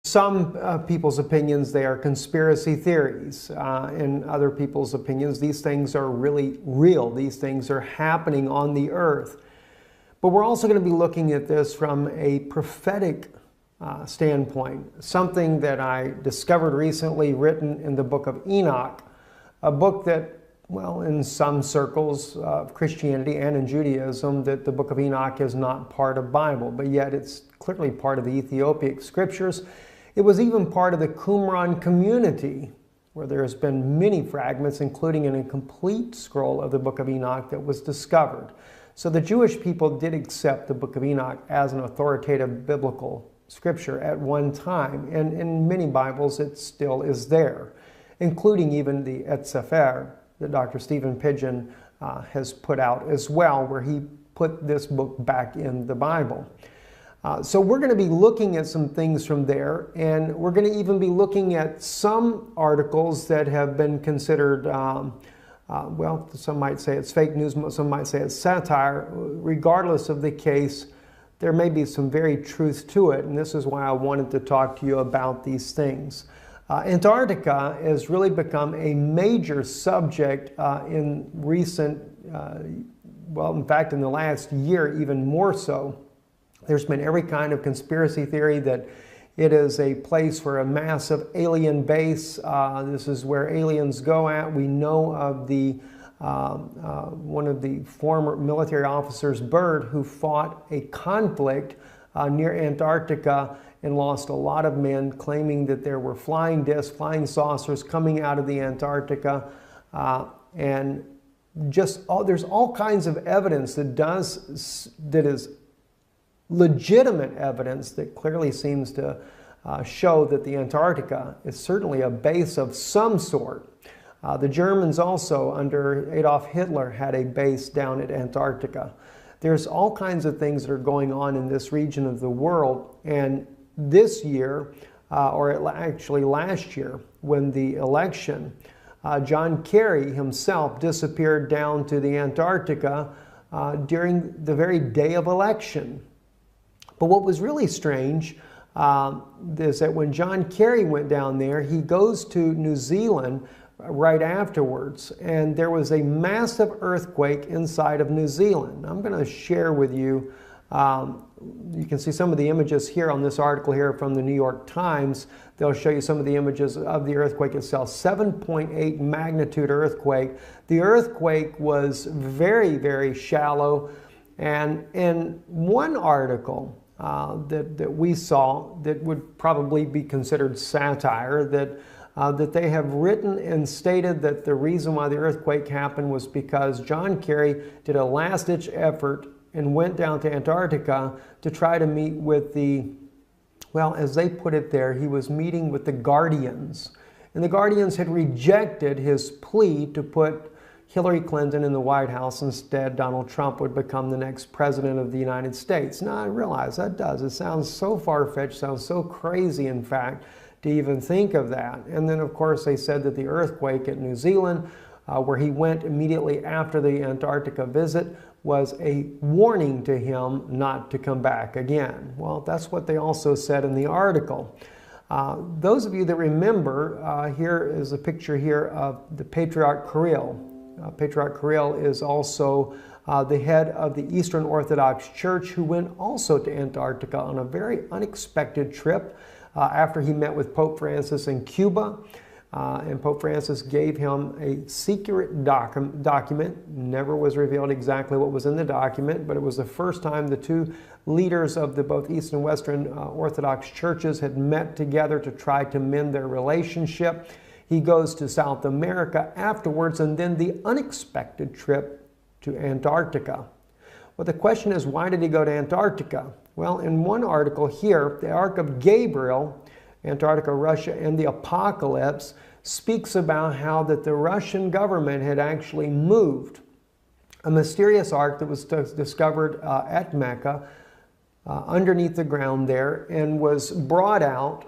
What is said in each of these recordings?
Some people's opinions, they are conspiracy theories. In other people's opinions, these things are really real. These things are happening on the earth. But we're also going to be looking at this from a prophetic standpoint, something that I discovered recently written in the book of Enoch, a book that, well, in some circles of Christianity and in Judaism, that the book of Enoch is not part of Bible, but yet it's clearly part of the Ethiopic scriptures. It was even part of the Qumran community, where there has been many fragments, including in a complete scroll of the book of Enoch that was discovered. So the Jewish people did accept the book of Enoch as an authoritative biblical scripture at one time, and in many Bibles it still is there, including even the Et Sefer that Dr. Stephen Pidgeon has put out as well, where he put this book back in the Bible. So we're going to be looking at some things from there, and we're going to even be looking at some articles that have been considered, well, some might say it's fake news, some might say it's satire. Regardless of the case, there may be some very truth to it, and this is why I wanted to talk to you about these things. Antarctica has really become a major subject in recent, well, in fact, in the last year, even more so. There's been every kind of conspiracy theory that it is a place for a massive alien base. This is where aliens go at. We know of the one of the former military officers, Byrd, who fought a conflict near Antarctica and lost a lot of men, claiming that there were flying discs, flying saucers coming out of the Antarctica. And just there's all kinds of evidence that is legitimate evidence that clearly seems to show that the Antarctica is certainly a base of some sort. The Germans also, under Adolf Hitler, had a base down at Antarctica. There's all kinds of things that are going on in this region of the world, and this year, or actually last year, when the election, John Kerry himself disappeared down to the Antarctica during the very day of election. But what was really strange is that when John Kerry went down there, he goes to New Zealand right afterwards, and there was a massive earthquake inside of New Zealand. I'm going to share with you, you can see some of the images here on this article here from the New York Times. They'll show you some of the images of the earthquake itself. 7.8 magnitude earthquake. The earthquake was very, very shallow, and in one article that we saw that would probably be considered satire, that they have written and stated that the reason why the earthquake happened was because John Kerry did a last-ditch effort and went down to Antarctica to try to meet with the, well, as they put it there, he was meeting with the Guardians. And the Guardians had rejected his plea to put Hillary Clinton in the White House. Instead, Donald Trump would become the next president of the United States. Now, I realize that does. It sounds so far-fetched, sounds so crazy, in fact, to even think of that. And then, of course, they said that the earthquake at New Zealand, where he went immediately after the Antarctica visit, was a warning to him not to come back again. Well, that's what they also said in the article. Those of you that remember, here is a picture here of the Patriarch Kirill. Patriarch Kirill is also the head of the Eastern Orthodox Church, who went also to Antarctica on a very unexpected trip after he met with Pope Francis in Cuba. And Pope Francis gave him a secret document. Never was revealed exactly what was in the document, but it was the first time the two leaders of the both East and Western Orthodox churches had met together to try to mend their relationship. He goes to South America afterwards, and then the unexpected trip to Antarctica. Well, the question is, why did he go to Antarctica? Well, in one article here, the Ark of Gabriel, Antarctica, Russia, and the Apocalypse, speaks about how that the Russian government had actually moved a mysterious ark that was discovered at Mecca underneath the ground there and was brought out.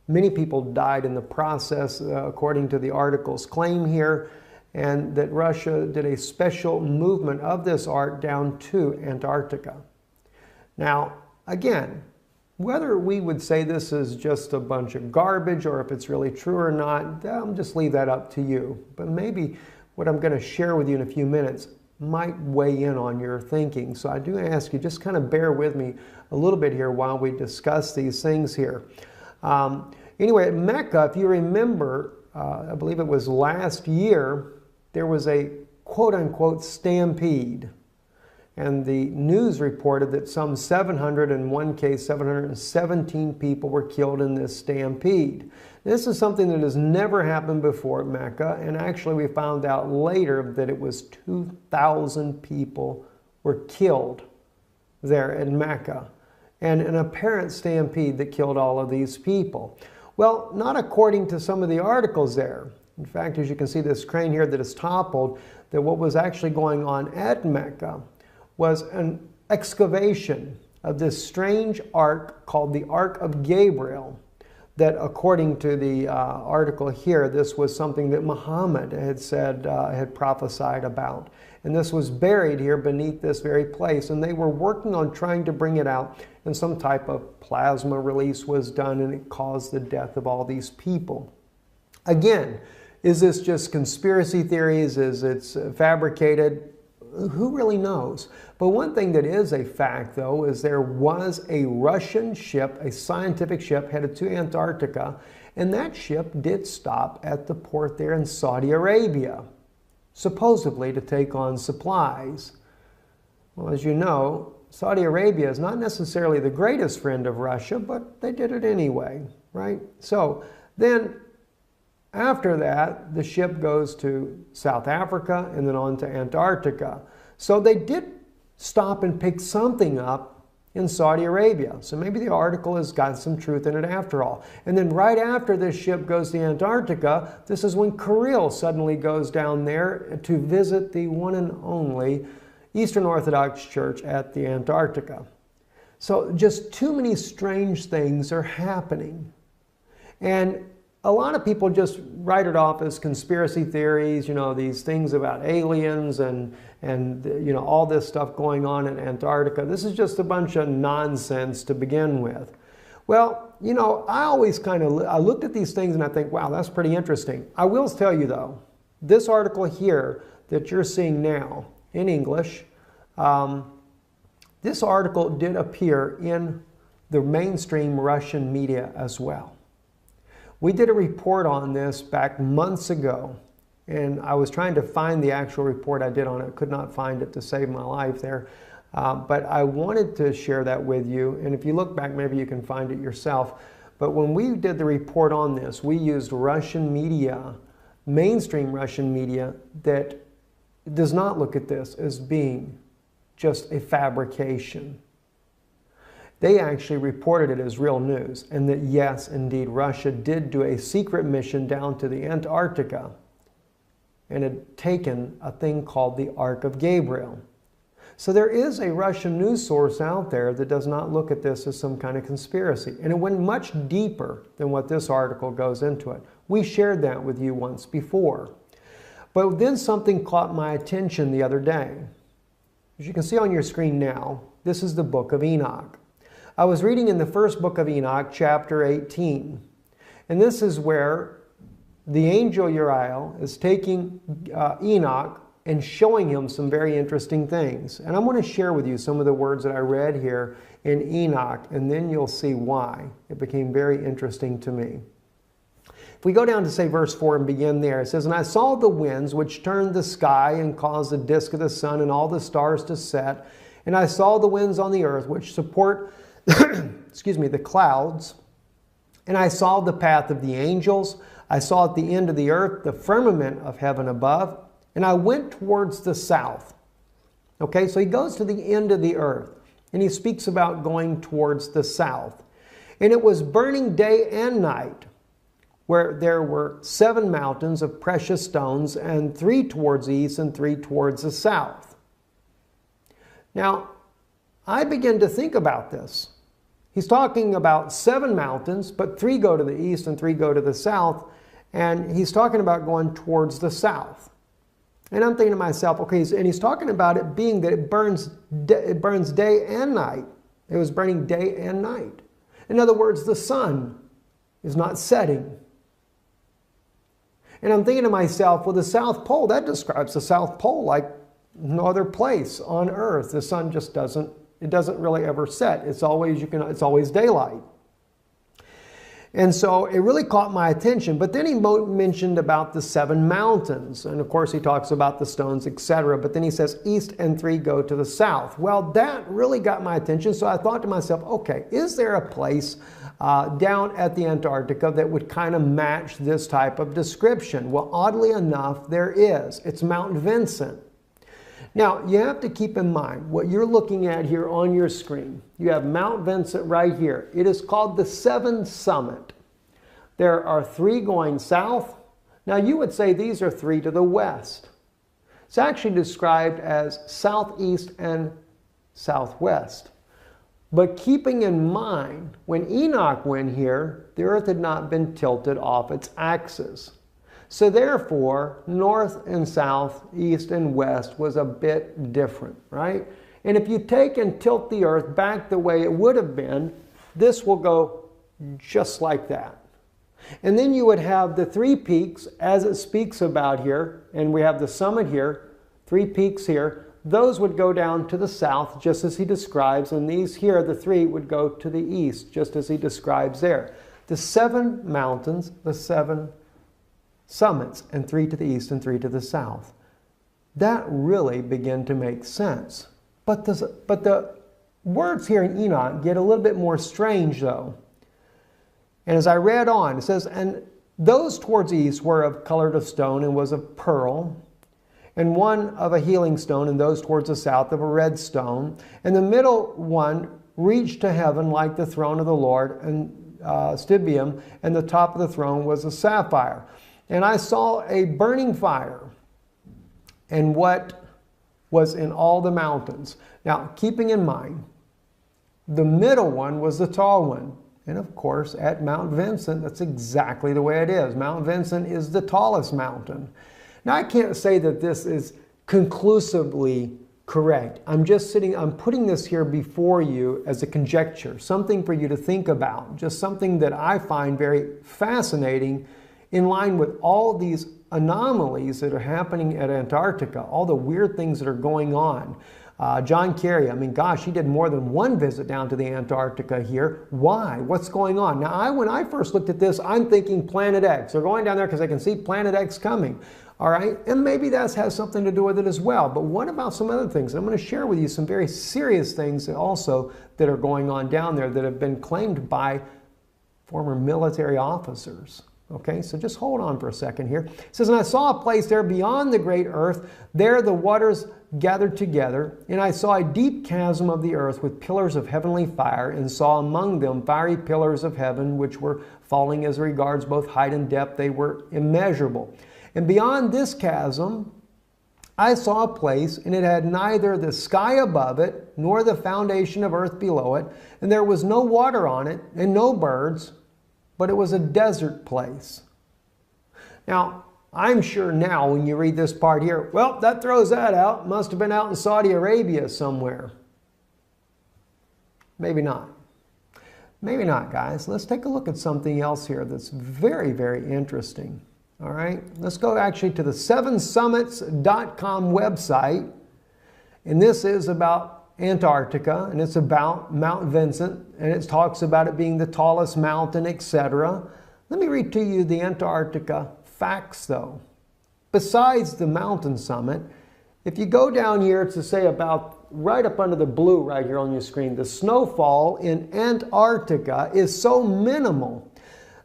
Many people died in the process, according to the article's claim here, and that Russia did a special movement of this ark down to Antarctica. Now, again, Whether we would say this is just a bunch of garbage or if it's really true or not, I'll just leave that up to you. But maybe what I'm going to share with you in a few minutes might weigh in on your thinking. So I do ask you, just kind of bear with me a little bit here while we discuss these things here. Anyway, at Mecca, if you remember, I believe it was last year, there was a quote-unquote stampede. And the news reported that some 700, in one case 717 people were killed in this stampede. This is something that has never happened before at Mecca, and actually we found out later that it was 2,000 people were killed there in Mecca. And an apparent stampede that killed all of these people. Well, not according to some of the articles there. In fact, as you can see this crane here that is toppled, that what was actually going on at Mecca was an excavation of this strange ark called the Ark of Gabriel, that according to the article here, this was something that Muhammad had said, had prophesied about. And this was buried here beneath this very place, and they were working on trying to bring it out, and some type of plasma release was done, and it caused the death of all these people. Again, is this just conspiracy theories? Is it fabricated? Who really knows? But one thing that is a fact, though, is there was a Russian ship, a scientific ship, headed to Antarctica, and that ship did stop at the port there in Saudi Arabia, supposedly to take on supplies. Well, as you know, Saudi Arabia is not necessarily the greatest friend of Russia, but they did it anyway, right? So then, after that, the ship goes to South Africa and then on to Antarctica. So they did stop and pick something up in Saudi Arabia. So maybe the article has got some truth in it after all. And then right after this ship goes to Antarctica, this is when Kirill suddenly goes down there to visit the one and only Eastern Orthodox Church at the Antarctica. So just too many strange things are happening. And a lot of people just write it off as conspiracy theories, you know, these things about aliens and you know, all this stuff going on in Antarctica. This is just a bunch of nonsense to begin with. Well, you know, I always I looked at these things and I think, wow, that's pretty interesting. I will tell you though, this article here that you're seeing now in English, this article did appear in the mainstream Russian media as well. We did a report on this back months ago, and I was trying to find the actual report I did on it. Could not find it to save my life there. But I wanted to share that with you, and if you look back, maybe you can find it yourself. But when we did the report on this, we used Russian media, mainstream Russian media, that does not look at this as being just a fabrication. They actually reported it as real news, and that yes, indeed, Russia did do a secret mission down to the Antarctica and had taken a thing called the Ark of Gabriel. So there is a Russian news source out there that does not look at this as some kind of conspiracy. And it went much deeper than what this article goes into it. We shared that with you once before. But then something caught my attention the other day. As you can see on your screen now, this is the book of Enoch. I was reading in the first book of Enoch, chapter 18. And this is where the angel Uriel is taking Enoch and showing him some very interesting things. And I'm going to share with you some of the words that I read here in Enoch, and then you'll see why it became very interesting to me. If we go down to, say, verse 4 and begin there, it says, "And I saw the winds which turned the sky and caused the disk of the sun and all the stars to set. And I saw the winds on the earth which support excuse me, the clouds. And I saw the path of the angels. I saw at the end of the earth the firmament of heaven above. And I went towards the south." Okay, so he goes to the end of the earth. And he speaks about going towards the south. "And it was burning day and night, where there were 7 mountains of precious stones, and 3 towards the east and 3 towards the south." Now, I begin to think about this. He's talking about 7 mountains, but 3 go to the east and 3 go to the south. And he's talking about going towards the south. And I'm thinking to myself, okay, and he's talking about it being that it burns day and night. It was burning day and night. In other words, the sun is not setting. And I'm thinking to myself, well, the South Pole, that describes the South Pole like no other place on Earth. The sun just doesn't really ever set. It's always daylight. And so it really caught my attention. But then he mentioned about the 7 mountains. And of course he talks about the stones, etc. But then he says east and 3 go to the south. Well, that really got my attention. So I thought to myself, okay, is there a place down at the Antarctica that would kind of match this type of description? Well, oddly enough, there is. It's Mount Vincent. Now, you have to keep in mind what you're looking at here on your screen. You have Mount Vincent right here. It is called the 7th summit. There are 3 going south. Now, you would say these are 3 to the west. It's actually described as southeast and southwest. But keeping in mind, when Enoch went here, the earth had not been tilted off its axis. So therefore, north and south, east and west was a bit different, right? And if you take and tilt the earth back the way it would have been, this will go just like that. And then you would have the 3 peaks, as it speaks about here, and we have the summit here, 3 peaks here. Those would go down to the south, just as he describes, and these here, the 3, would go to the east, just as he describes there. The 7 mountains, the 7 summits, and 3 to the east and 3 to the south. That really began to make sense. But the words here in Enoch get a little bit more strange, though. And as I read on, it says, and those towards east were of colored of stone and was of pearl, and one of a healing stone, and those towards the south of a red stone. And the middle one reached to heaven like the throne of the Lord, and stibium, and the top of the throne was a sapphire. And I saw a burning fire, and what was in all the mountains. Now, keeping in mind, the middle one was the tall one. And of course, at Mount Vincent, that's exactly the way it is. Mount Vincent is the tallest mountain. Now, I can't say that this is conclusively correct. I'm putting this here before you as a conjecture, something for you to think about, just something that I find very fascinating in line with all these anomalies that are happening at Antarctica, all the weird things that are going on. John Kerry, I mean, gosh, he did more than 1 visit down to the Antarctica here. Why? What's going on? Now, when I first looked at this, I'm thinking Planet X. They're going down there because they can see Planet X coming. All right? And maybe that has something to do with it as well. But what about some other things? I'm going to share with you some very serious things also that are going on down there that have been claimed by former military officers. Okay, so just hold on for a second here. It says, and I saw a place there beyond the great earth. There the waters gathered together. And I saw a deep chasm of the earth with pillars of heavenly fire, and saw among them fiery pillars of heaven, which were falling as regards both height and depth. They were immeasurable. And beyond this chasm, I saw a place, and it had neither the sky above it, nor the foundation of earth below it. And there was no water on it, and no birds, but it was a desert place. Now, I'm sure now when you read this part here, well, that throws that out. Must have been out in Saudi Arabia somewhere. Maybe not. Maybe not, guys. Let's take a look at something else here that's very, very interesting. All right, let's go actually to the 7summits.com website. And this is about Antarctica, and it's about Mount Vincent, and it talks about it being the tallest mountain, etc. Let me read to you the Antarctica facts, though. Besides the mountain summit, if you go down here to say about right up under the blue right here on your screen, the snowfall in Antarctica is so minimal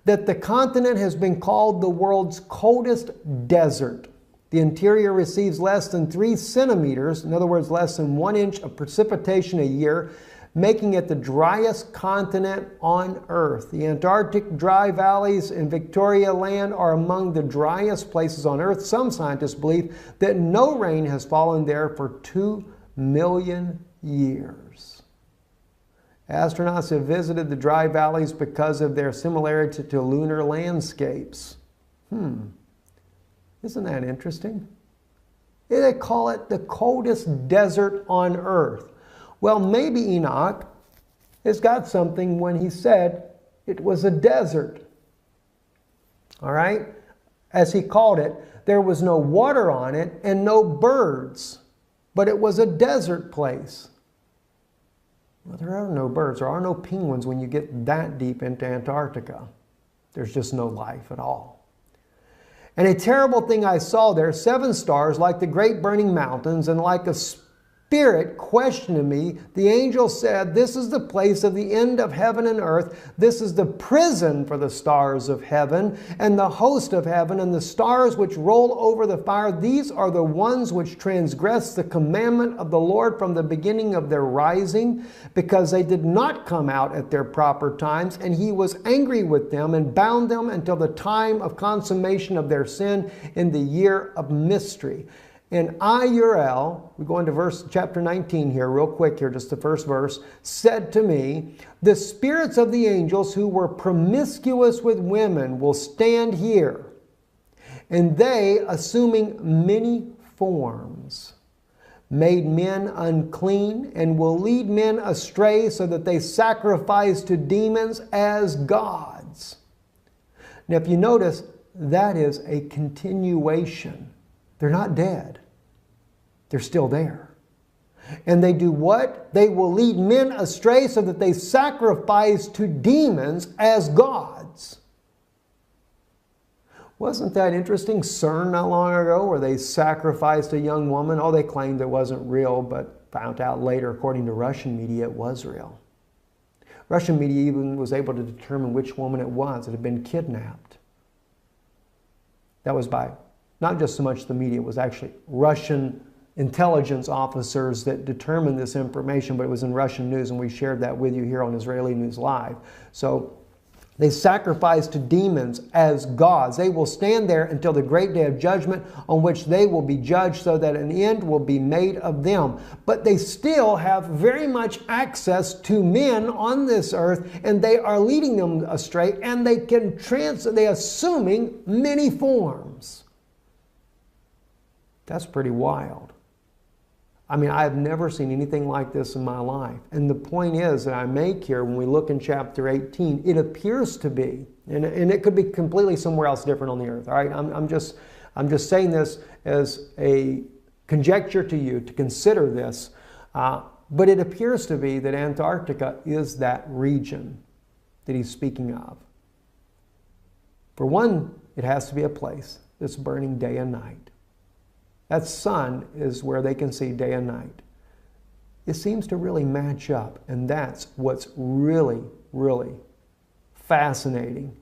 that the continent has been called the world's coldest desert. The interior receives less than 3 centimeters, in other words, less than 1 inch of precipitation a year, making it the driest continent on Earth. The Antarctic dry valleys in Victoria Land are among the driest places on Earth. Some scientists believe that no rain has fallen there for 2 million years. Astronauts have visited the dry valleys because of their similarity to lunar landscapes. Isn't that interesting? They call it the coldest desert on Earth. Well, maybe Enoch has got something when he said it was a desert. All right? As he called it, there was no water on it and no birds, but it was a desert place. Well, there are no birds. There are no penguins when you get that deep into Antarctica. There's just no life at all. And a terrible thing I saw there, 7 stars like the great burning mountains, and like a spirit questioning me, the angel said, "This is the place of the end of heaven and earth. This is the prison for the stars of heaven and the host of heaven, and the stars which roll over the fire. These are the ones which transgress the commandment of the Lord from the beginning of their rising, because they did not come out at their proper times, and he was angry with them and bound them until the time of consummation of their sin in the year of mystery." And I, Uriel, we go into chapter 19 here, real quick here, just the first verse, said to me, "The spirits of the angels who were promiscuous with women will stand here, and they, assuming many forms, made men unclean, and will lead men astray so that they sacrifice to demons as gods." Now, if you notice, that is a continuation. They're not dead. They're still there. And they do what? They will lead men astray so that they sacrifice to demons as gods. Wasn't that interesting? CERN not long ago, where they sacrificed a young woman. Oh, they claimed it wasn't real, but found out later, according to Russian media, it was real. Russian media even was able to determine which woman it was that had been kidnapped. That was by not just so much the media, it was actually Russian intelligence officers that determined this information, but it was in Russian news, and we shared that with you here on Israeli News Live. So they sacrifice to demons as gods. They will stand there until the great day of judgment, on which they will be judged, so that an end will be made of them. But they still have very much access to men on this earth, and they are leading them astray, and they can they assuming many forms. That's pretty wild. I mean, I've never seen anything like this in my life. And the point is that I make here, when we look in chapter 18, it appears to be, and it could be completely somewhere else different on the earth. All right, I'm just saying this as a conjecture to you to consider this. But it appears to be that Antarctica is that region that he's speaking of. For one, it has to be a place that's burning day and night. That sun is where they can see day and night. It seems to really match up, and that's what's really, really fascinating,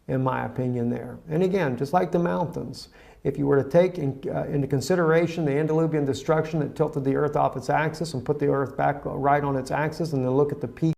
in my opinion, there. And again, just like the mountains, if you were to take into consideration the antediluvian destruction that tilted the earth off its axis and put the earth back right on its axis, and then look at the peak